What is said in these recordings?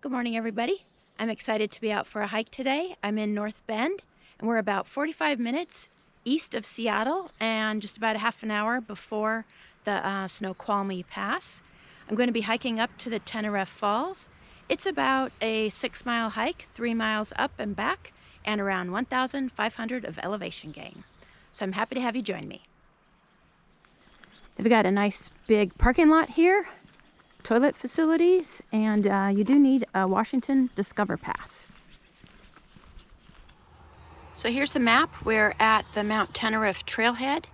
Good morning, everybody. I'm excited to be out for a hike today. I'm in North Bend, and we're about 45 minutes east of Seattle and just about a half an hour before the Snoqualmie Pass. I'm going to be hiking up to the Teneriffe Falls. It's about a 6-mile hike, 3 miles up and back, and around 1,500 of elevation gain. So I'm happy to have you join me. We've got a nice big parking lot here, toilet facilities, and you do need a Washington Discover Pass. So here's the map. We're at the Mount Teneriffe Trailhead,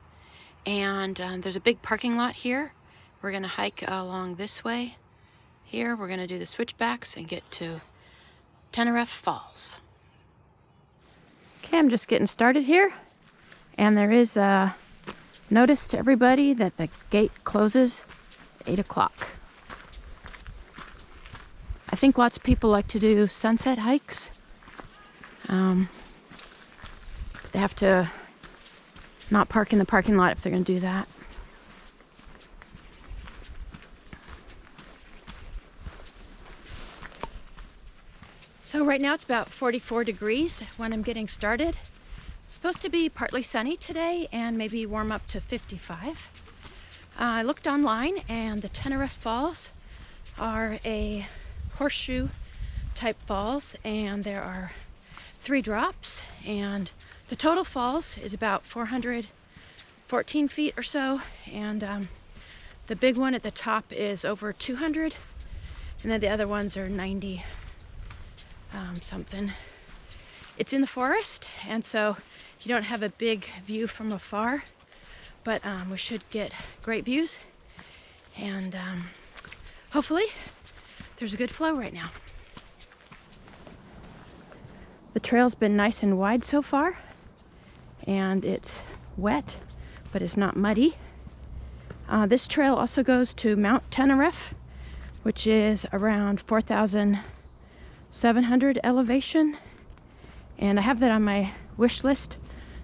and there's a big parking lot here. We're going to hike along this way. Here we're going to do the switchbacks and get to Teneriffe Falls. Okay, I'm just getting started here, and there is a notice to everybody that the gate closes at 8 o'clock. I think lots of people like to do sunset hikes. They have to not park in the parking lot if they're going to do that. So right now it's about 44 degrees when I'm getting started. It's supposed to be partly sunny today and maybe warm up to 55. I looked online, and the Teneriffe Falls are a horseshoe type falls, and there are 3 drops, and the total falls is about 414 feet or so, and the big one at the top is over 200, and then the other ones are 90 something. It's in the forest, and so you don't have a big view from afar, but we should get great views, and hopefully there's a good flow right now. The trail's been nice and wide so far, and it's wet, but it's not muddy. This trail also goes to Mount Teneriffe, which is around 4,700 elevation, and I have that on my wish list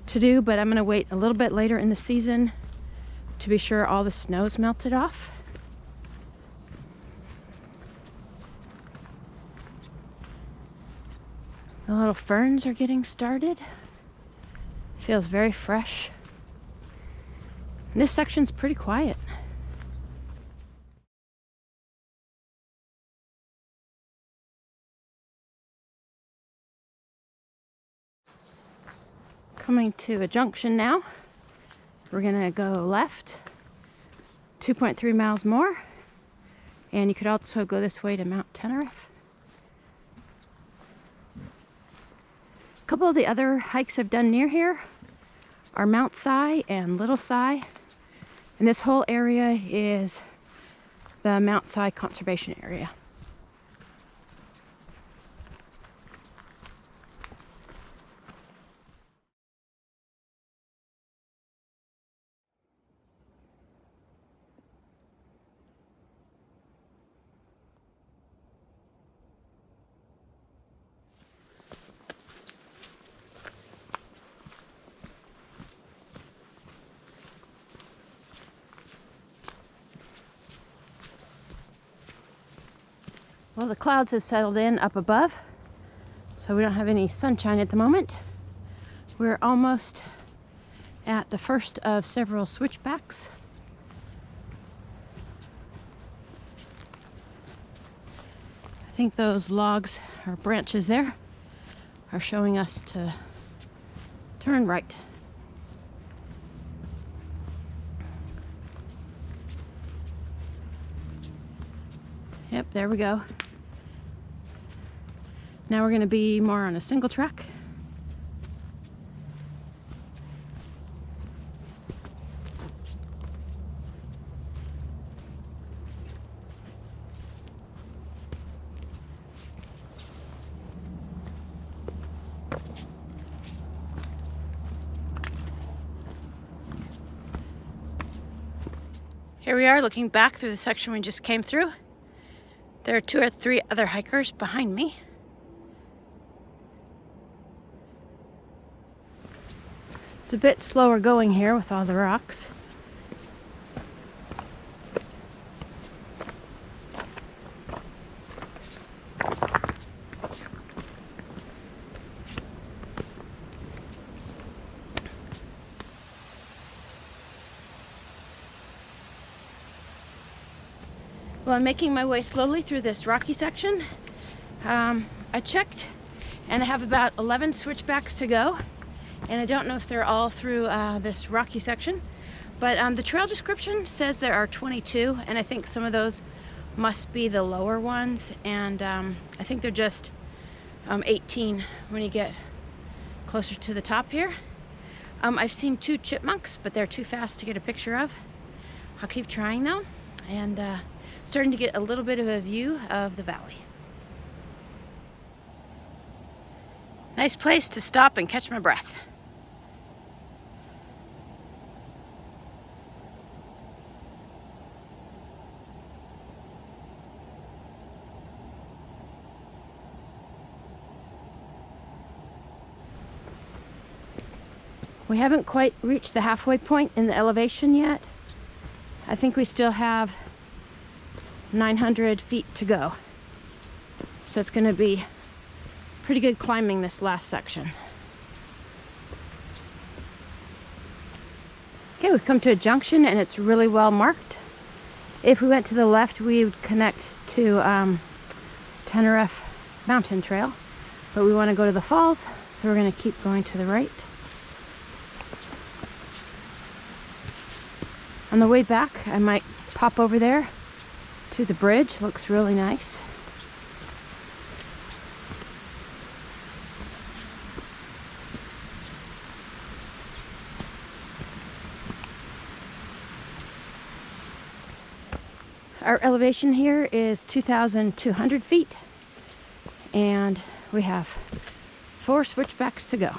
to do, but I'm going to wait a little bit later in the season to be sure all the snow's melted off. The little ferns are getting started. Feels very fresh. And this section's pretty quiet. Coming to a junction now. We're gonna go left 2.3 miles more, and you could also go this way to Mount Teneriffe. A couple of the other hikes I've done near here are Mount Si and Little Si, and this whole area is the Mount Si Conservation Area. Well, the clouds have settled in up above, so we don't have any sunshine at the moment. We're almost at the first of several switchbacks. I think those logs or branches there are showing us to turn right. Yep, there we go. Now we're going to be more on a single track. Here we are looking back through the section we just came through. There are 2 or 3 other hikers behind me. It's a bit slower going here with all the rocks. Well, I'm making my way slowly through this rocky section. I checked and I have about 11 switchbacks to go, and I don't know if they're all through this rocky section, but the trail description says there are 22, and I think some of those must be the lower ones, and I think they're just 18 when you get closer to the top here. I've seen 2 chipmunks, but they're too fast to get a picture of. I'll keep trying though, and starting to get a little bit of a view of the valley. Nice place to stop and catch my breath. We haven't quite reached the halfway point in the elevation yet. I think we still have 900 feet to go. So it's going to be pretty good climbing this last section. Okay, we've come to a junction and it's really well marked. If we went to the left, we would connect to Teneriffe Mountain Trail, but we want to go to the falls, so we're going to keep going to the right. On the way back, I might pop over there to the bridge. Looks really nice. Our elevation here is 2,200 feet, and we have 4 switchbacks to go.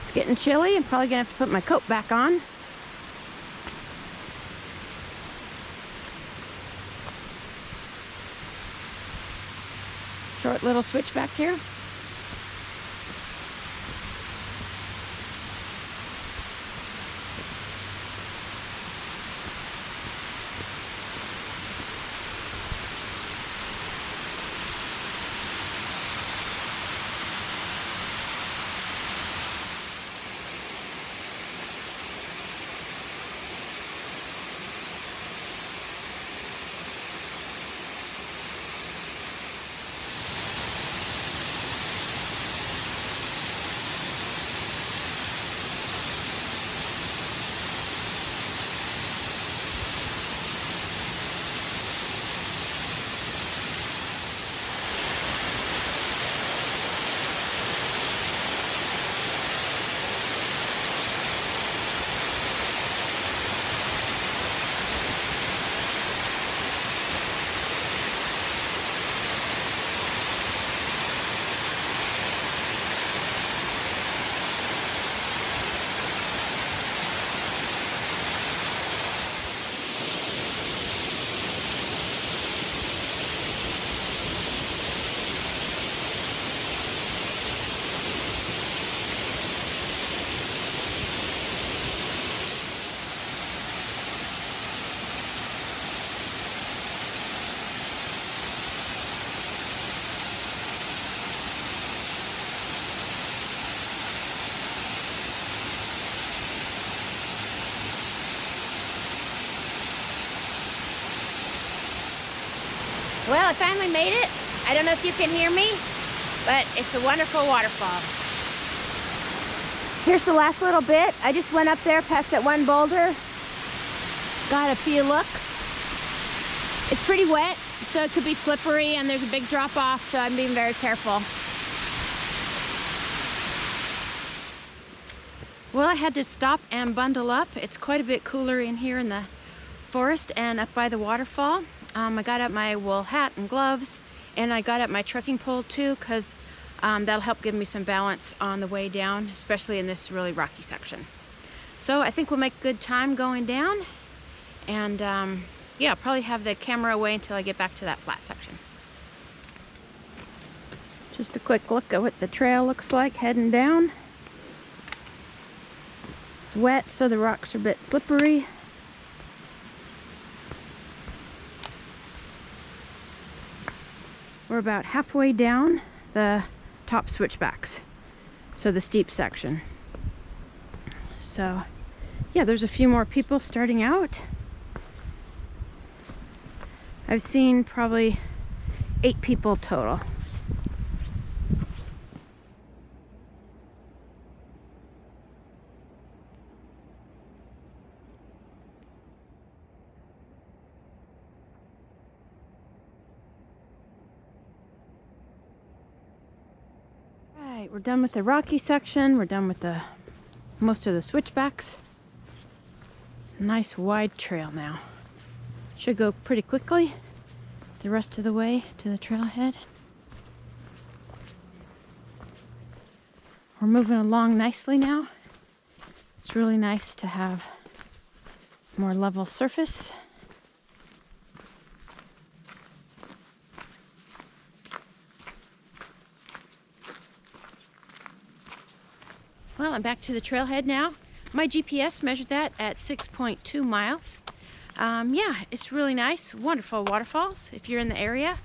It's getting chilly. I'm probably gonna have to put my coat back on. Short little switchback here. Well, I finally made it. I don't know if you can hear me, but it's a wonderful waterfall. Here's the last little bit. I just went up there past that one boulder, got a few looks. It's pretty wet, so it could be slippery, and there's a big drop off, so I'm being very careful. Well, I had to stop and bundle up. It's quite a bit cooler in here in the forest and up by the waterfall. I got out my wool hat and gloves, and I got out my trekking pole too, because that'll help give me some balance on the way down, especially in this really rocky section. So I think we'll make good time going down, and Yeah, I'll probably have the camera away until I get back to that flat section. Just a quick look at what the trail looks like heading down. It's wet, so the rocks are a bit slippery. We're about halfway down the top switchbacks, so the steep section. So yeah, there's a few more people starting out. I've seen probably 8 people total. We're done with the rocky section. We're done with most of the switchbacks. Nice wide trail now. Should go pretty quickly the rest of the way to the trailhead. We're moving along nicely now. It's really nice to have more level surface. Well, I'm back to the trailhead now. My GPS measured that at 6.2 miles. Yeah, it's really nice. Wonderful waterfalls. If you're in the area,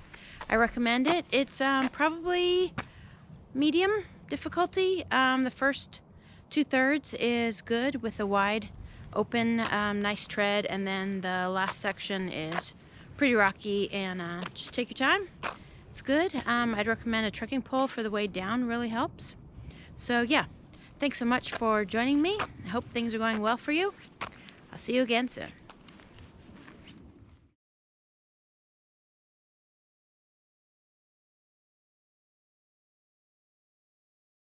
I recommend it. It's probably medium difficulty. The first 2/3 is good with a wide open, nice tread, and then the last section is pretty rocky, and just take your time. It's good. I'd recommend a trekking pole for the way down, really helps. So yeah. Thanks so much for joining me. I hope things are going well for you. I'll see you again soon.